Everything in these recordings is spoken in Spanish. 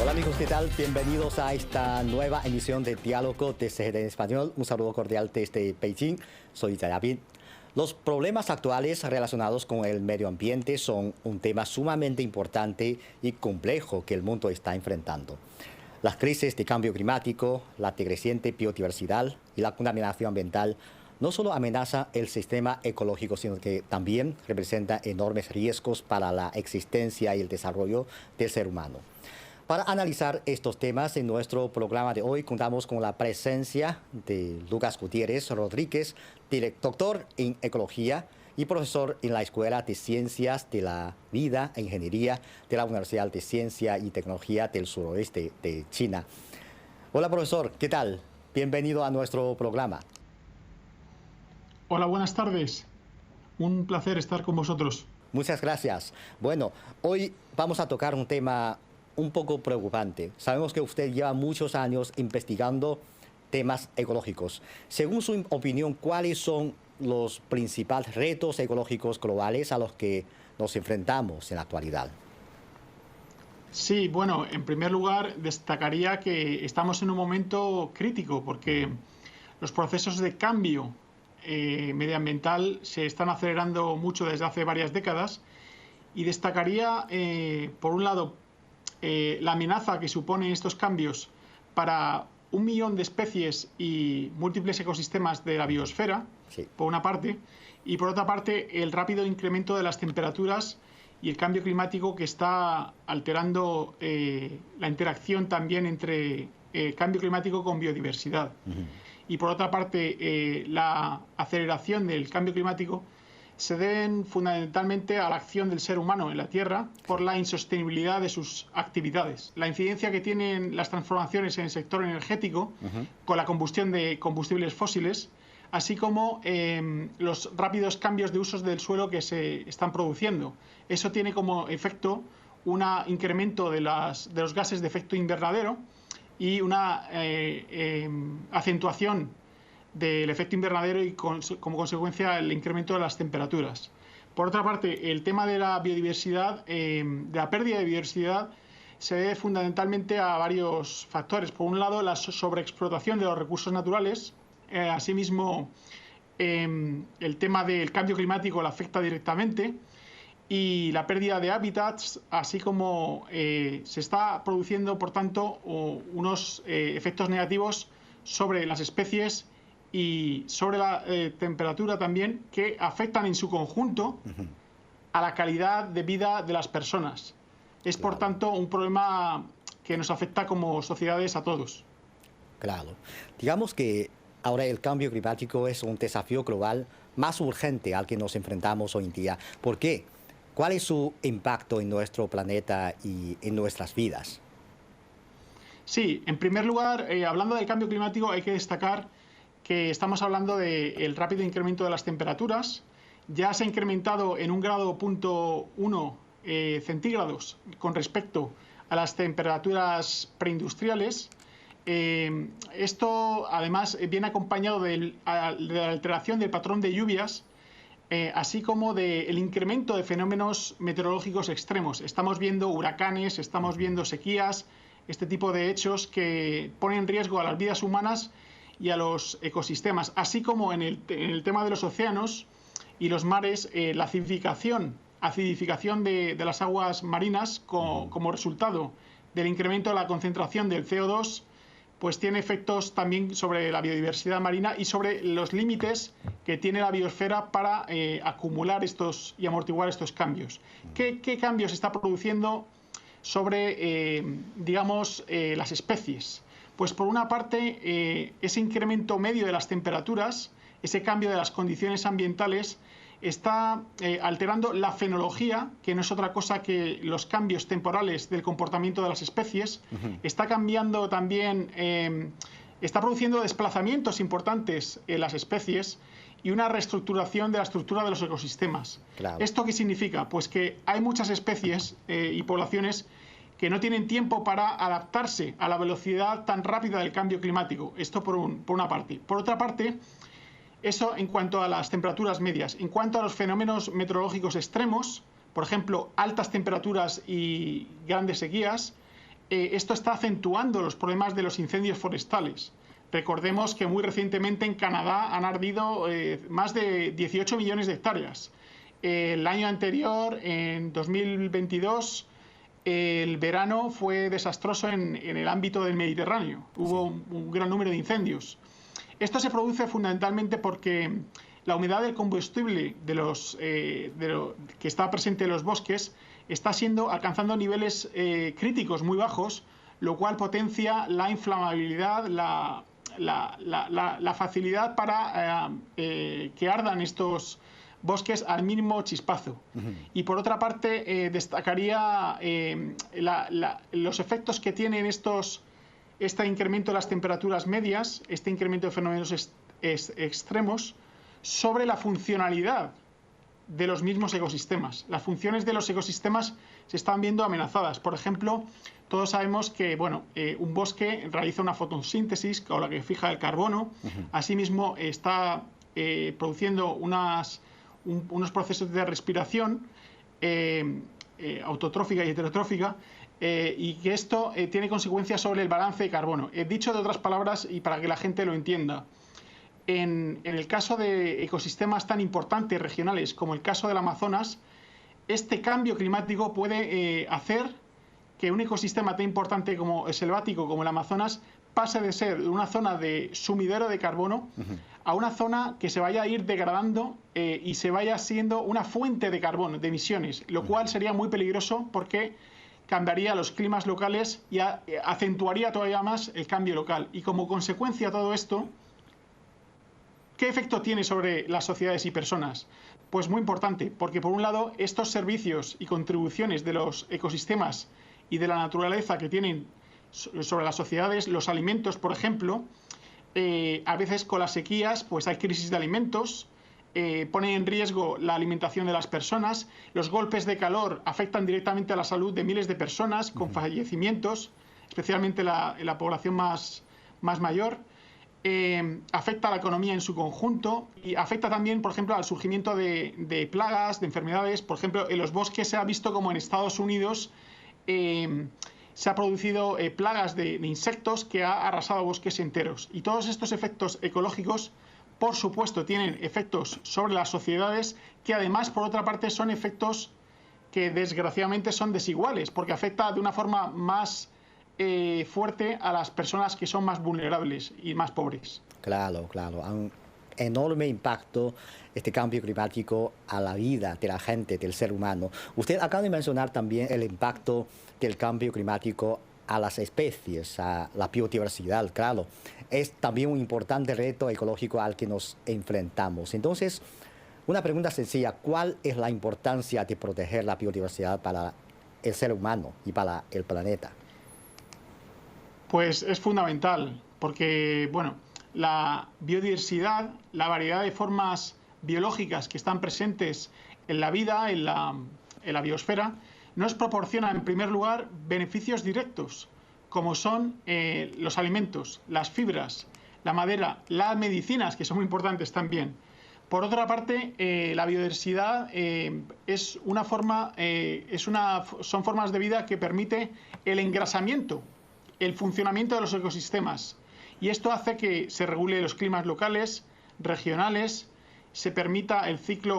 Hola amigos, ¿qué tal? Bienvenidos a esta nueva emisión de Diálogo de CGD en Español. Un saludo cordial desde Beijing. Soy Zayabin. Los problemas actuales relacionados con el medio ambiente son un tema sumamente importante y complejo que el mundo está enfrentando. Las crisis de cambio climático, la decreciente biodiversidad y la contaminación ambiental no solo amenazan el sistema ecológico, sino que también representan enormes riesgos para la existencia y el desarrollo del ser humano. Para analizar estos temas en nuestro programa de hoy contamos con la presencia de Lucas Gutiérrez Rodríguez, doctor en Ecología y profesor en la Escuela de Ciencias de la Vida e Ingeniería de la Universidad de Ciencia y Tecnología del Suroeste de China. Hola profesor, ¿qué tal? Bienvenido a nuestro programa. Hola, buenas tardes. Un placer estar con vosotros. Muchas gracias. Bueno, hoy vamos a tocar un tema un poco preocupante. Sabemos que usted lleva muchos años investigando temas ecológicos. Según su opinión, ¿cuáles son los principales retos ecológicos globales a los que nos enfrentamos en la actualidad? Sí, bueno, en primer lugar destacaría que estamos en un momento crítico porque los procesos de cambio medioambiental se están acelerando mucho desde hace varias décadas y destacaría, por un lado, la amenaza que suponen estos cambios para 1 millón de especies y múltiples ecosistemas de la biosfera, sí, por una parte, y por otra parte el rápido incremento de las temperaturas y el cambio climático que está alterando la interacción también entre cambio climático con biodiversidad. Y por otra parte, la aceleración del cambio climático se deben fundamentalmente a la acción del ser humano en la Tierra por la insostenibilidad de sus actividades, la incidencia que tienen las transformaciones en el sector energético con la combustión de combustibles fósiles, así como los rápidos cambios de usos del suelo que se están produciendo. Eso tiene como efecto un incremento de los gases de efecto invernadero y una acentuación del efecto invernadero y como consecuencia el incremento de las temperaturas. Por otra parte, el tema de la biodiversidad, de la pérdida de biodiversidad, se debe fundamentalmente a varios factores. Por un lado, la sobreexplotación de los recursos naturales. Asimismo, el tema del cambio climático la afecta directamente, y la pérdida de hábitats, así como se está produciendo, por tanto, unos efectos negativos sobre las especies y sobre la temperatura también, que afectan en su conjunto a la calidad de vida de las personas. Es, por tanto, un problema que nos afecta como sociedades a todos. Claro. Digamos que ahora el cambio climático es un desafío global más urgente al que nos enfrentamos hoy en día. ¿Por qué? ¿Cuál es su impacto en nuestro planeta y en nuestras vidas? Sí, en primer lugar, hablando del cambio climático, hay que destacar que estamos hablando del rápido incremento de las temperaturas. Ya se ha incrementado en 1,1 grados centígrados con respecto a las temperaturas preindustriales. Esto, además, viene acompañado de la alteración del patrón de lluvias, así como del incremento de fenómenos meteorológicos extremos. Estamos viendo huracanes, estamos viendo sequías, este tipo de hechos que ponen en riesgo a las vidas humanas y a los ecosistemas, así como en el tema de los océanos y los mares, la acidificación de las aguas marinas como resultado del incremento de la concentración del CO2, pues tiene efectos también sobre la biodiversidad marina y sobre los límites que tiene la biosfera para acumular y amortiguar estos cambios. ¿Qué cambios se está produciendo sobre, las especies? Pues por una parte, ese incremento medio de las temperaturas, ese cambio de las condiciones ambientales, está alterando la fenología, que no es otra cosa que los cambios temporales del comportamiento de las especies. Está cambiando también, está produciendo desplazamientos importantes en las especies y una reestructuración de la estructura de los ecosistemas. Claro. ¿Esto qué significa? Pues que hay muchas especies y poblaciones que no tienen tiempo para adaptarse a la velocidad tan rápida del cambio climático. Esto por una parte. Por otra parte, eso en cuanto a las temperaturas medias. En cuanto a los fenómenos meteorológicos extremos, por ejemplo, altas temperaturas y grandes sequías, esto está acentuando los problemas de los incendios forestales. Recordemos que muy recientemente en Canadá han ardido más de 18 millones de hectáreas. El año anterior, en 2022, el verano fue desastroso en el ámbito del Mediterráneo. Hubo un gran número de incendios. Esto se produce fundamentalmente porque la humedad del combustible que está presente en los bosques está alcanzando niveles críticos muy bajos, lo cual potencia la inflamabilidad, la facilidad para que ardan estos bosques al mínimo chispazo. Y por otra parte, destacaría los efectos que tienen este incremento de las temperaturas medias, este incremento de fenómenos extremos, sobre la funcionalidad de los mismos ecosistemas. Las funciones de los ecosistemas se están viendo amenazadas. Por ejemplo, todos sabemos que un bosque realiza una fotosíntesis, con la que fija el carbono. Asimismo, está produciendo unos procesos de respiración autotrófica y heterotrófica, y que esto tiene consecuencias sobre el balance de carbono. Dicho de otras palabras, y para que la gente lo entienda, en el caso de ecosistemas tan importantes regionales como el caso del Amazonas, este cambio climático puede hacer que un ecosistema tan importante como el selvático como el Amazonas pase de ser una zona de sumidero de carbono a una zona que se vaya a ir degradando y se vaya siendo una fuente de carbono, de emisiones, lo cual sería muy peligroso porque cambiaría los climas locales y acentuaría todavía más el cambio local. Y como consecuencia de todo esto, ¿qué efecto tiene sobre las sociedades y personas? Pues muy importante, porque por un lado estos servicios y contribuciones de los ecosistemas y de la naturaleza que tienen sobre las sociedades, los alimentos, por ejemplo, a veces con las sequías pues hay crisis de alimentos, ponen en riesgo la alimentación de las personas, los golpes de calor afectan directamente a la salud de miles de personas con fallecimientos, especialmente en la población más mayor. Afecta a la economía en su conjunto y afecta también, por ejemplo, al surgimiento de plagas, de enfermedades. Por ejemplo, en los bosques se ha visto como en Estados Unidos se ha producido plagas de insectos que ha arrasado bosques enteros. Y todos estos efectos ecológicos, por supuesto, tienen efectos sobre las sociedades que además, por otra parte, son efectos que desgraciadamente son desiguales, porque afecta de una forma más fuerte a las personas que son más vulnerables y más pobres. Claro, claro. Un enorme impacto este cambio climático a la vida de la gente, del ser humano. Usted acaba de mencionar también el impacto del cambio climático a las especies, a la biodiversidad, claro. Es también un importante reto ecológico al que nos enfrentamos. Entonces, una pregunta sencilla: ¿cuál es la importancia de proteger la biodiversidad para el ser humano y para el planeta? Pues es fundamental, porque la biodiversidad, la variedad de formas biológicas que están presentes en la vida, en la biosfera, nos proporciona en primer lugar beneficios directos, como son los alimentos, las fibras, la madera, las medicinas, que son muy importantes también. Por otra parte, la biodiversidad son formas de vida que permite el engrasamiento, el funcionamiento de los ecosistemas, y esto hace que se regule los climas locales, regionales, se permita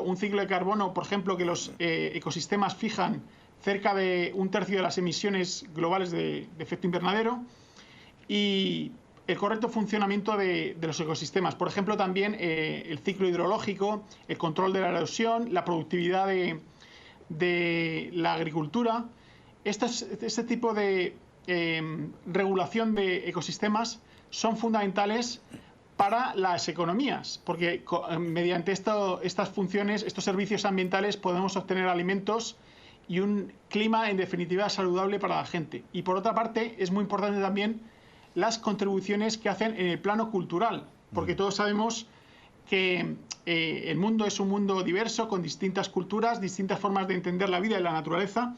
un ciclo de carbono, por ejemplo, que los ecosistemas fijan cerca de 1/3 de las emisiones globales de efecto invernadero, y el correcto funcionamiento de los ecosistemas. Por ejemplo, también el ciclo hidrológico, el control de la erosión, la productividad de la agricultura. Este tipo de regulación de ecosistemas son fundamentales para las economías, porque mediante estas funciones, estos servicios ambientales, podemos obtener alimentos y un clima, en definitiva, saludable para la gente. Y por otra parte, es muy importante también las contribuciones que hacen en el plano cultural, porque todos sabemos que el mundo es un mundo diverso, con distintas culturas, distintas formas de entender la vida y la naturaleza,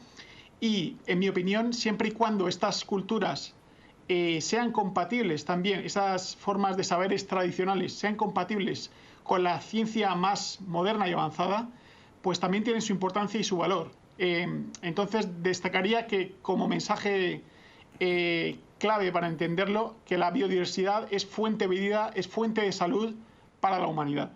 y, en mi opinión, siempre y cuando estas culturas sean compatibles también, esas formas de saberes tradicionales sean compatibles con la ciencia más moderna y avanzada, pues también tienen su importancia y su valor. Entonces, destacaría que como mensaje clave para entenderlo, que la biodiversidad es fuente de vida, es fuente de salud para la humanidad.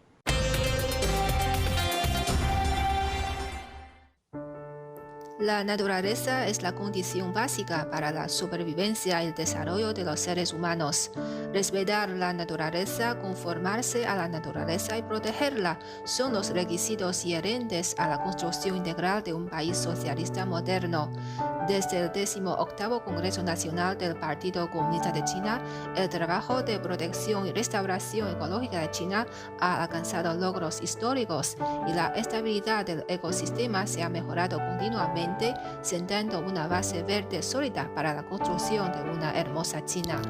La naturaleza es la condición básica para la supervivencia y el desarrollo de los seres humanos. Respetar la naturaleza, conformarse a la naturaleza y protegerla son los requisitos inherentes a la construcción integral de un país socialista moderno. Desde el 18º Congreso Nacional del Partido Comunista de China, el trabajo de protección y restauración ecológica de China ha alcanzado logros históricos y la estabilidad del ecosistema se ha mejorado continuamente, sentando una base verde sólida para la construcción de una hermosa China.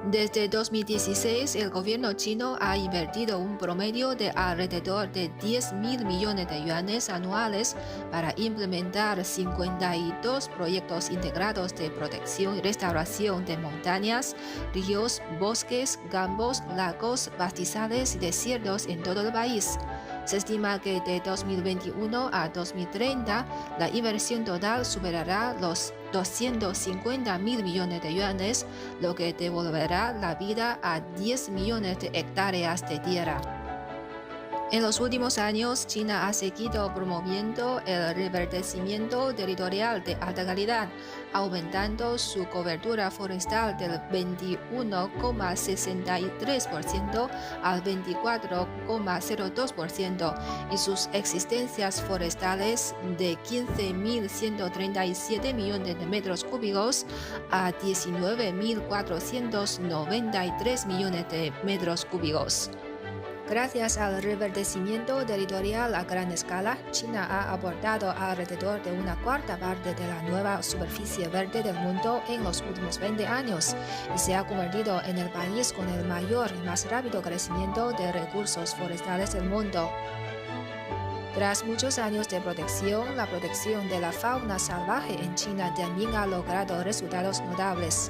Desde 2016, el gobierno chino ha invertido un promedio de alrededor de 10.000 millones de yuanes anuales para implementar 52 proyectos integrados de protección y restauración de montañas, ríos, bosques, campos, lagos, pastizales y desiertos en todo el país. Se estima que de 2021 a 2030 la inversión total superará los 250.000 millones de yuanes, lo que devolverá la vida a 10 millones de hectáreas de tierra. En los últimos años, China ha seguido promoviendo el reverdecimiento territorial de alta calidad, aumentando su cobertura forestal del 21,63% al 24,02% y sus existencias forestales de 15.137 millones de metros cúbicos a 19.493 millones de metros cúbicos. Gracias al reverdecimiento territorial a gran escala, China ha aportado alrededor de una cuarta parte de la nueva superficie verde del mundo en los últimos 20 años y se ha convertido en el país con el mayor y más rápido crecimiento de recursos forestales del mundo. Tras muchos años de protección, la protección de la fauna salvaje en China también ha logrado resultados notables.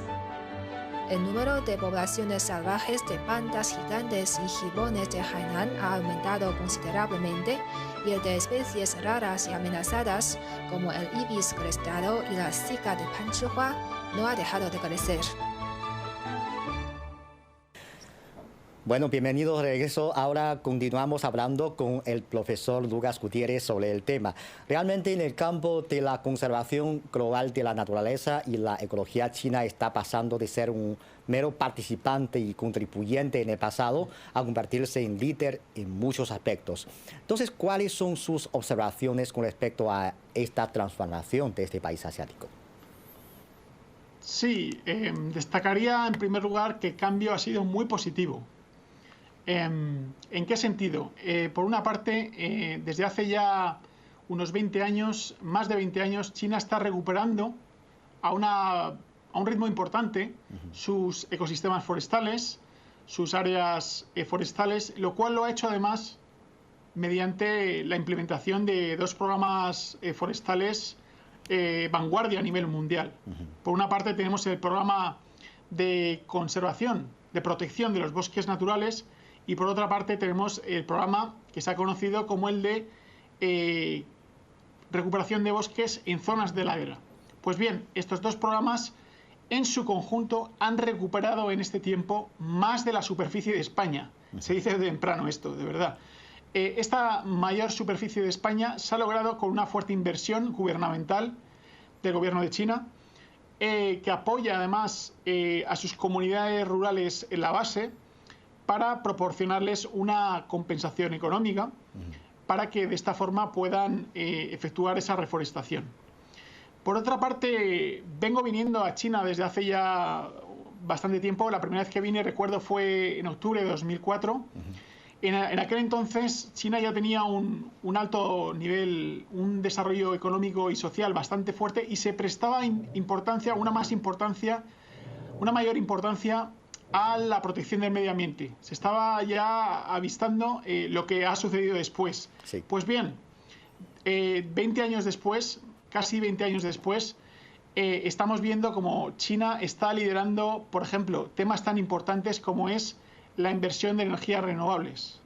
El número de poblaciones salvajes de pandas gigantes y gibones de Hainan ha aumentado considerablemente y el de especies raras y amenazadas como el ibis crestado y la zika de Panchihua no ha dejado de crecer. Bueno, bienvenidos de regreso. Ahora continuamos hablando con el profesor Lucas Gutiérrez sobre el tema. Realmente en el campo de la conservación global de la naturaleza y la ecología, China está pasando de ser un mero participante y contribuyente en el pasado a convertirse en líder en muchos aspectos. Entonces, ¿cuáles son sus observaciones con respecto a esta transformación de este país asiático? Sí, destacaría en primer lugar que el cambio ha sido muy positivo. ¿En qué sentido? Por una parte, desde hace ya unos 20 años, más de 20 años, China está recuperando a un ritmo importante sus ecosistemas forestales, sus áreas forestales, lo cual lo ha hecho además mediante la implementación de dos programas forestales vanguardia a nivel mundial. Por una parte tenemos el programa de conservación, de protección de los bosques naturales, y por otra parte tenemos el programa que se ha conocido como el de recuperación de bosques en zonas de ladera. Pues bien, estos dos programas en su conjunto han recuperado en este tiempo más de la superficie de España. Se dice de temprano esto, de verdad. Esta mayor superficie de España se ha logrado con una fuerte inversión gubernamental del gobierno de China, que apoya además a sus comunidades rurales en la base, para proporcionarles una compensación económica para que de esta forma puedan efectuar esa reforestación. Por otra parte, vengo viniendo a China desde hace ya bastante tiempo. La primera vez que vine, recuerdo, fue en octubre de 2004. En aquel entonces, China ya tenía un alto nivel, un desarrollo económico y social bastante fuerte y se prestaba importancia, una mayor importancia a la protección del medio ambiente. Se estaba ya avistando lo que ha sucedido después. Sí. Pues bien, 20 años después, casi 20 años después, estamos viendo como China está liderando, por ejemplo, temas tan importantes como es la inversión de energías renovables,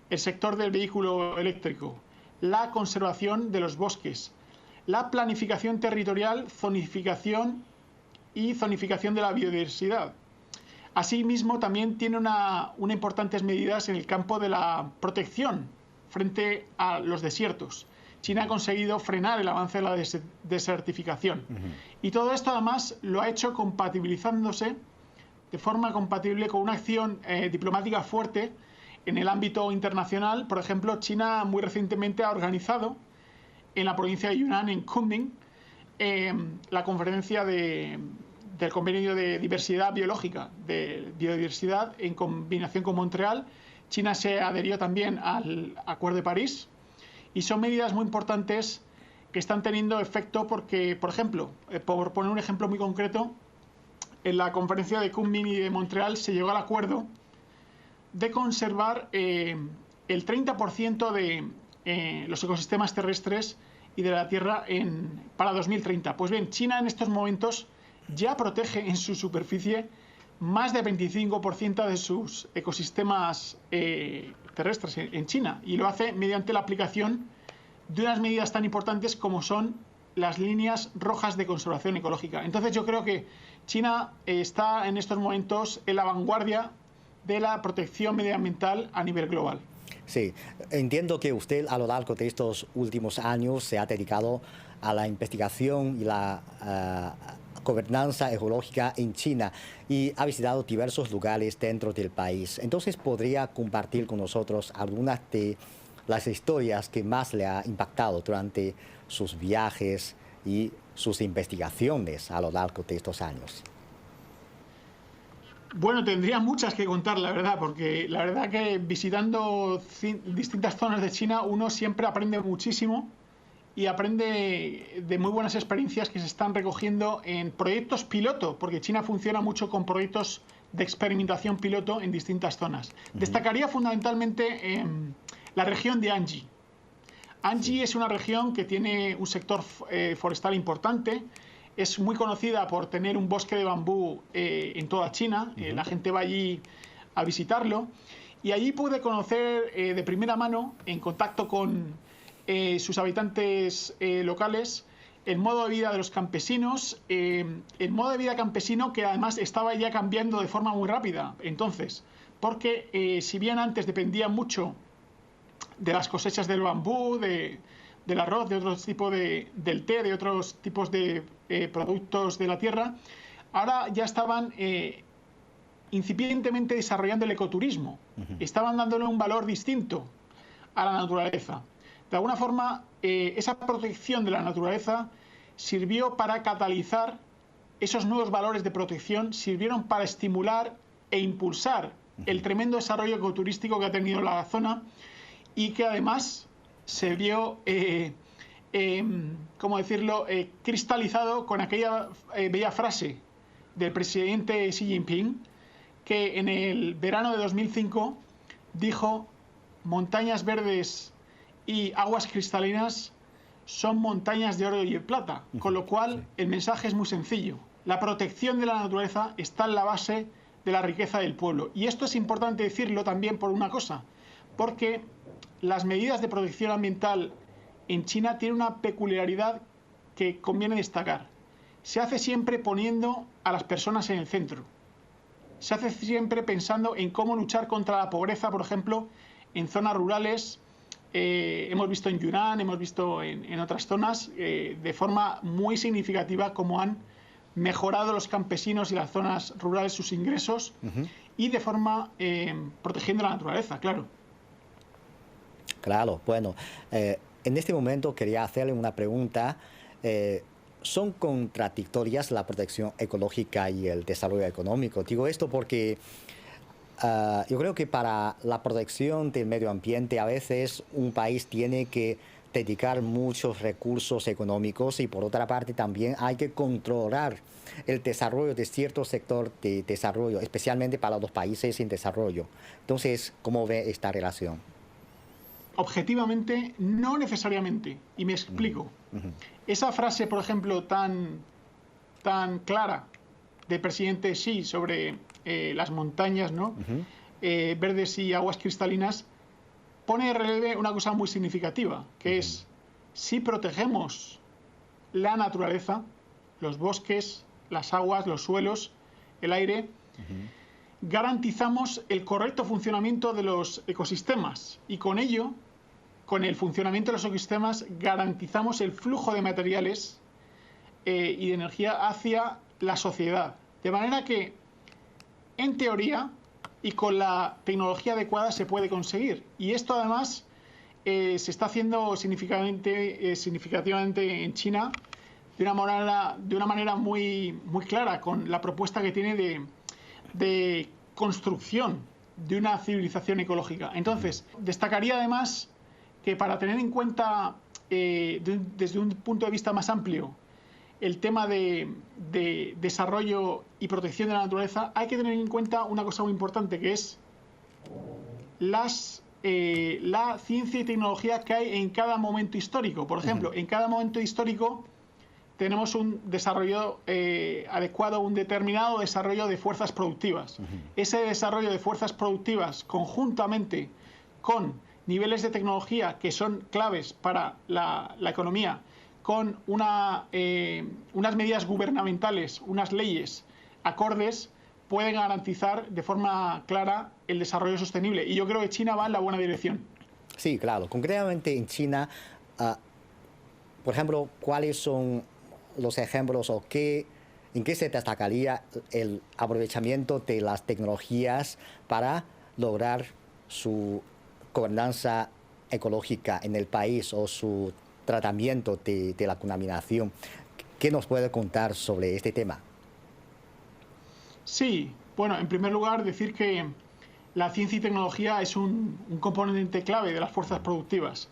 el sector del vehículo eléctrico, la conservación de los bosques, la planificación territorial, zonificación y zonificación de la biodiversidad. Asimismo, también tiene unas importantes medidas en el campo de la protección frente a los desiertos. China ha conseguido frenar el avance de la desertificación. Y todo esto, además, lo ha hecho compatibilizándose de forma compatible con una acción diplomática fuerte en el ámbito internacional. Por ejemplo, China muy recientemente ha organizado en la provincia de Yunnan, en Kunming, la conferencia del Convenio de Diversidad Biológica, de Biodiversidad, en combinación con Montreal. China se adherió también al Acuerdo de París, y son medidas muy importantes que están teniendo efecto porque, por ejemplo, por poner un ejemplo muy concreto, en la conferencia de Kunming y de Montreal se llegó al acuerdo de conservar el 30% de los ecosistemas terrestres y de la Tierra para 2030. Pues bien, China en estos momentos ya protege en su superficie más del 25% de sus ecosistemas terrestres en China, y lo hace mediante la aplicación de unas medidas tan importantes como son las líneas rojas de conservación ecológica. Entonces yo creo que China está en estos momentos en la vanguardia de la protección medioambiental a nivel global. Sí, entiendo que usted a lo largo de estos últimos años se ha dedicado a la investigación y la gobernanza ecológica en China y ha visitado diversos lugares dentro del país. Entonces, ¿podría compartir con nosotros algunas de las historias que más le ha impactado durante sus viajes y sus investigaciones a lo largo de estos años? Bueno, tendría muchas que contar, la verdad, porque la verdad que visitando distintas zonas de China uno siempre aprende muchísimo y aprende de muy buenas experiencias que se están recogiendo en proyectos piloto, porque China funciona mucho con proyectos de experimentación piloto en distintas zonas. Destacaría fundamentalmente la región de Anji. Anji es una región que tiene un sector forestal importante. Es muy conocida por tener un bosque de bambú en toda China. La gente va allí a visitarlo. Y allí pude conocer de primera mano, en contacto con sus habitantes locales, el modo de vida de los campesinos, el modo de vida campesino que además estaba ya cambiando de forma muy rápida. Entonces, porque si bien antes dependía mucho de las cosechas del bambú, del arroz, de otros tipos del té, de otros tipos de productos de la tierra, ahora ya estaban incipientemente desarrollando el ecoturismo. Estaban dándole un valor distinto a la naturaleza. De alguna forma, esa protección de la naturaleza sirvió para catalizar esos nuevos valores de protección, sirvieron para estimular e impulsar el tremendo desarrollo ecoturístico que ha tenido la zona y que además se vio, ¿cómo decirlo?, cristalizado con aquella bella frase del presidente Xi Jinping, que en el verano de 2005 dijo: montañas verdes y aguas cristalinas son montañas de oro y de plata. Con lo cual, el mensaje es muy sencillo. La protección de la naturaleza está en la base de la riqueza del pueblo. Y esto es importante decirlo también por una cosa, porque las medidas de protección ambiental en China tienen una peculiaridad que conviene destacar. Se hace siempre poniendo a las personas en el centro. Se hace siempre pensando en cómo luchar contra la pobreza, por ejemplo, en zonas rurales. Hemos visto en Yunnan, hemos visto en otras zonas, de forma muy significativa cómo han mejorado los campesinos y las zonas rurales sus ingresos y de forma protegiendo la naturaleza, claro. Claro, bueno, en este momento quería hacerle una pregunta. ¿Son contradictorias la protección ecológica y el desarrollo económico? Digo esto porque yo creo que para la protección del medio ambiente a veces un país tiene que dedicar muchos recursos económicos y por otra parte también hay que controlar el desarrollo de cierto sector de desarrollo, especialmente para los países en desarrollo. Entonces, ¿cómo ve esta relación? Objetivamente, no necesariamente. Y me explico. Esa frase, por ejemplo, tan clara del presidente Xi sobre las montañas, ¿no? Verdes y aguas cristalinas, pone de relieve una cosa muy significativa, que es: si protegemos la naturaleza, los bosques, las aguas, los suelos, el aire, garantizamos el correcto funcionamiento de los ecosistemas y con ello, con el funcionamiento de los ecosistemas, garantizamos el flujo de materiales y de energía hacia la sociedad. De manera que, en teoría, y con la tecnología adecuada se puede conseguir. Y esto además se está haciendo significativamente en China de una manera muy clara, con la propuesta que tiene de construcción de una civilización ecológica. Entonces, destacaría además que para tener en cuenta desde un punto de vista más amplio el tema de desarrollo y protección de la naturaleza, hay que tener en cuenta una cosa muy importante, que es la ciencia y tecnología que hay en cada momento histórico. Por ejemplo, en cada momento histórico tenemos un desarrollo adecuado, un determinado desarrollo de fuerzas productivas. Ese desarrollo de fuerzas productivas, conjuntamente con niveles de tecnología que son claves para la economía, con unas medidas gubernamentales, unas leyes acordes, pueden garantizar de forma clara el desarrollo sostenible. Y yo creo que China va en la buena dirección. Sí, claro. Concretamente en China, por ejemplo, ¿cuáles son los ejemplos o en qué se destacaría el aprovechamiento de las tecnologías para lograr su gobernanza ecológica en el país o su tratamiento de la contaminación? ¿Qué nos puede contar sobre este tema? Sí, bueno, en primer lugar decir que la ciencia y tecnología es un componente clave de las fuerzas productivas.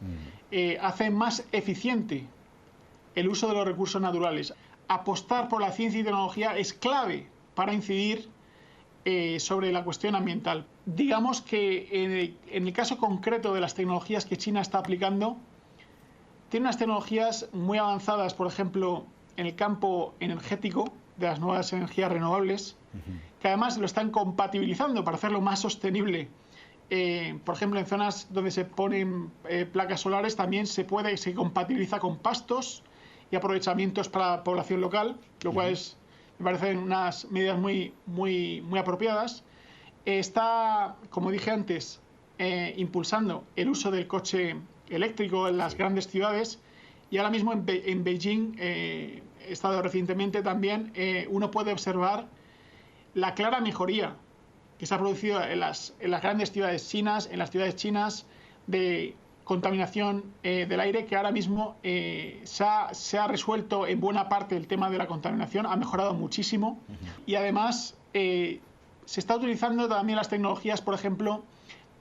Hace más eficiente el uso de los recursos naturales. Apostar por la ciencia y tecnología es clave para incidir sobre la cuestión ambiental. Digamos que en el caso concreto de las tecnologías que China está aplicando, tiene unas tecnologías muy avanzadas, por ejemplo, en el campo energético de las nuevas energías renovables, que además lo están compatibilizando para hacerlo más sostenible. Por ejemplo, en zonas donde se ponen placas solares también se compatibiliza con pastos y aprovechamientos para la población local, lo cual me parecen unas medidas muy apropiadas. Está, como dije antes, impulsando el uso del coche eléctrico en las grandes ciudades, y ahora mismo en Beijing, he estado recientemente también, uno puede observar la clara mejoría que se ha producido en las grandes ciudades chinas, de contaminación del aire, que ahora mismo se ha resuelto en buena parte el tema de la contaminación, ha mejorado muchísimo, y además se está utilizando también las tecnologías, por ejemplo,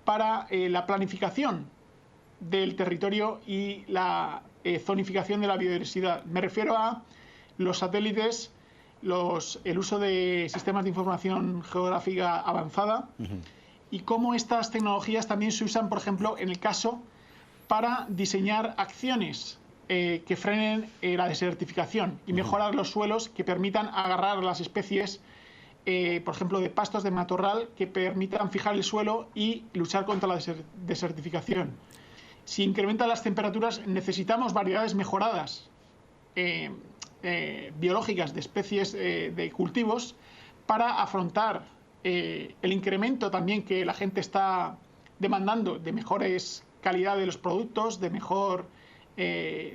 para la planificación del territorio y la zonificación de la biodiversidad. Me refiero a los satélites, el uso de sistemas de información geográfica avanzada y cómo estas tecnologías también se usan, por ejemplo, en el caso para diseñar acciones que frenen la desertificación y mejorar los suelos, que permitan agarrar las especies, por ejemplo, de pastos de matorral, que permitan fijar el suelo y luchar contra la desertificación. Si incrementan las temperaturas, necesitamos variedades mejoradas biológicas de especies de cultivos para afrontar el incremento también que la gente está demandando de mejores calidad de los productos, de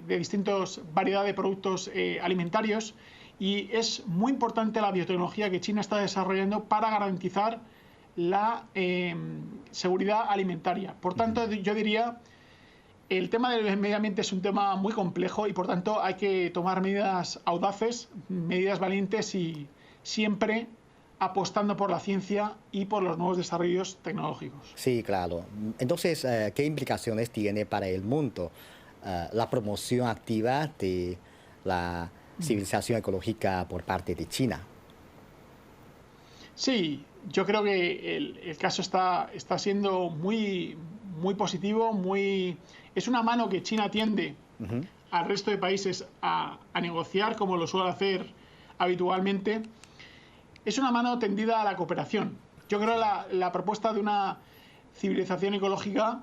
distintas variedades de productos alimentarios, y es muy importante la biotecnología que China está desarrollando para garantizar la seguridad alimentaria. Por tanto, yo diría, el tema del medio ambiente es un tema muy complejo y por tanto hay que tomar medidas audaces, medidas valientes y siempre apostando por la ciencia y por los nuevos desarrollos tecnológicos. Sí, claro. Entonces, ¿qué implicaciones tiene para el mundo la promoción activa de la civilización ecológica por parte de China? Sí, yo creo que el caso está siendo muy positivo, es una mano que China tiende al resto de países a negociar, como lo suele hacer habitualmente. Es una mano tendida a la cooperación. Yo creo que la propuesta de una civilización ecológica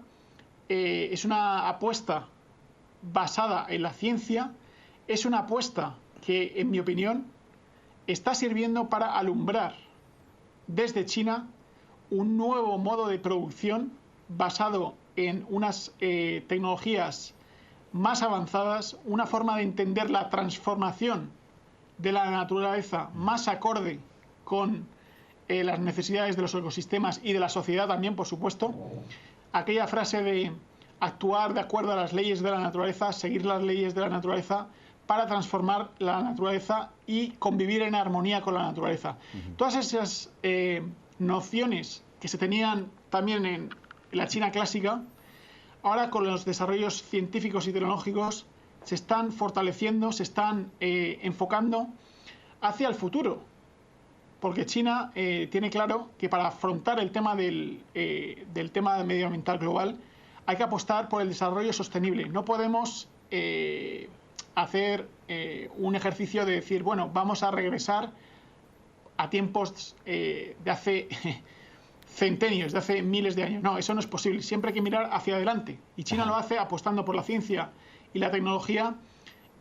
es una apuesta basada en la ciencia, es una apuesta que, en mi opinión, está sirviendo para alumbrar desde China un nuevo modo de producción basado en unas tecnologías más avanzadas, una forma de entender la transformación de la naturaleza más acorde con las necesidades de los ecosistemas y de la sociedad también, por supuesto. Aquella frase de actuar de acuerdo a las leyes de la naturaleza, seguir las leyes de la naturaleza para transformar la naturaleza y convivir en armonía con la naturaleza. Todas esas nociones que se tenían también en la China clásica, ahora con los desarrollos científicos y tecnológicos se están fortaleciendo, se están enfocando hacia el futuro. Porque China tiene claro que para afrontar el tema del tema medioambiental global hay que apostar por el desarrollo sostenible. No podemos hacer un ejercicio de decir, bueno, vamos a regresar a tiempos de hace centenios, de hace miles de años. No, eso no es posible. Siempre hay que mirar hacia adelante. Y China lo hace apostando por la ciencia y la tecnología.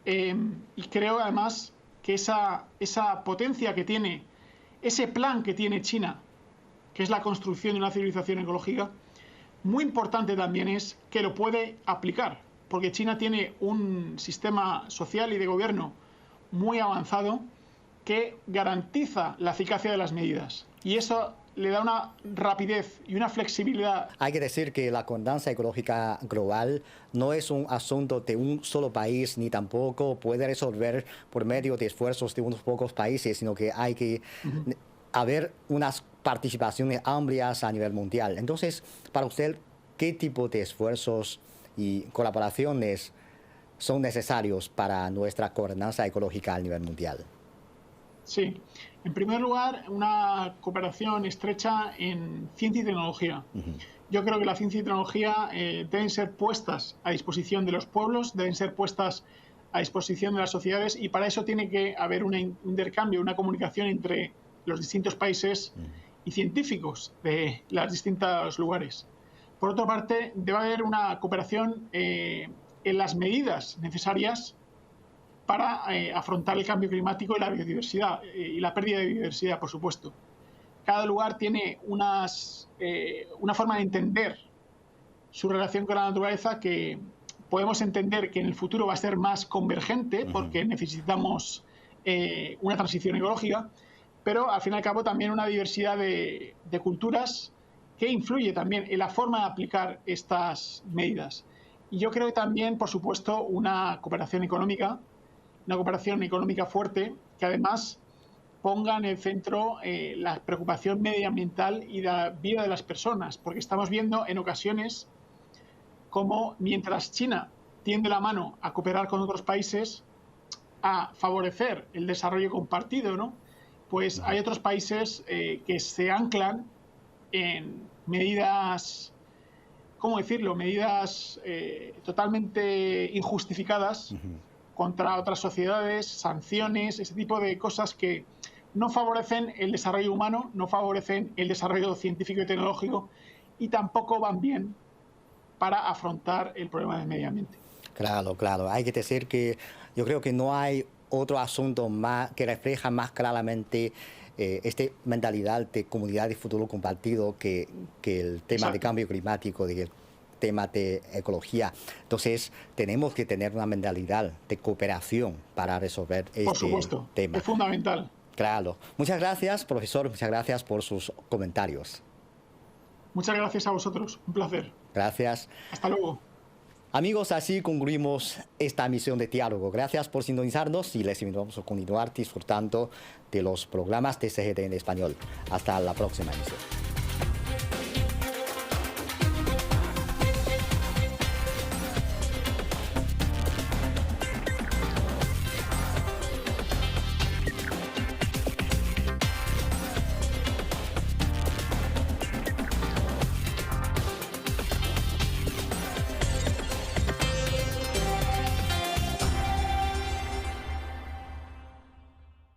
Y creo, además, que esa potencia que tiene, ese plan que tiene China, que es la construcción de una civilización ecológica, muy importante también es que lo puede aplicar, porque China tiene un sistema social y de gobierno muy avanzado que garantiza la eficacia de las medidas. Y eso le da una rapidez y una flexibilidad. Hay que decir que la gobernanza ecológica global no es un asunto de un solo país, ni tampoco puede resolver por medio de esfuerzos de unos pocos países, sino que hay que haber unas participaciones amplias a nivel mundial. Entonces, para usted, ¿qué tipo de esfuerzos y colaboraciones son necesarios para nuestra gobernanza ecológica a nivel mundial? Sí. En primer lugar, una cooperación estrecha en ciencia y tecnología. Yo creo que la ciencia y tecnología deben ser puestas a disposición de los pueblos, deben ser puestas a disposición de las sociedades, y para eso tiene que haber un intercambio, una comunicación entre los distintos países y científicos de los distintos lugares. Por otra parte, debe haber una cooperación en las medidas necesarias para afrontar el cambio climático y la biodiversidad y la pérdida de biodiversidad, por supuesto. Cada lugar tiene una forma de entender su relación con la naturaleza que podemos entender que en el futuro va a ser más convergente porque necesitamos una transición ecológica, pero al fin y al cabo también una diversidad de culturas que influye también en la forma de aplicar estas medidas. Y yo creo que también, por supuesto, una cooperación económica fuerte, que además ponga en el centro la preocupación medioambiental y la vida de las personas, porque estamos viendo en ocasiones como mientras China tiende la mano a cooperar con otros países, a favorecer el desarrollo compartido, ¿no? Pues hay otros países que se anclan en medidas, ¿cómo decirlo?, medidas totalmente injustificadas contra otras sociedades, sanciones, ese tipo de cosas que no favorecen el desarrollo humano, no favorecen el desarrollo científico y tecnológico y tampoco van bien para afrontar el problema del medio ambiente. Claro, claro. Hay que decir que yo creo que no hay otro asunto más que refleja más claramente esta mentalidad de comunidad de futuro compartido que el tema de cambio climático, el tema de ecología. Entonces, tenemos que tener una mentalidad de cooperación para resolver este tema. Por supuesto, es fundamental. Claro. Muchas gracias, profesor. Muchas gracias por sus comentarios. Muchas gracias a vosotros. Un placer. Gracias. Hasta luego. Amigos, así concluimos esta emisión de Diálogo. Gracias por sintonizarnos y les invitamos a continuar disfrutando de los programas de CGTN en español. Hasta la próxima emisión.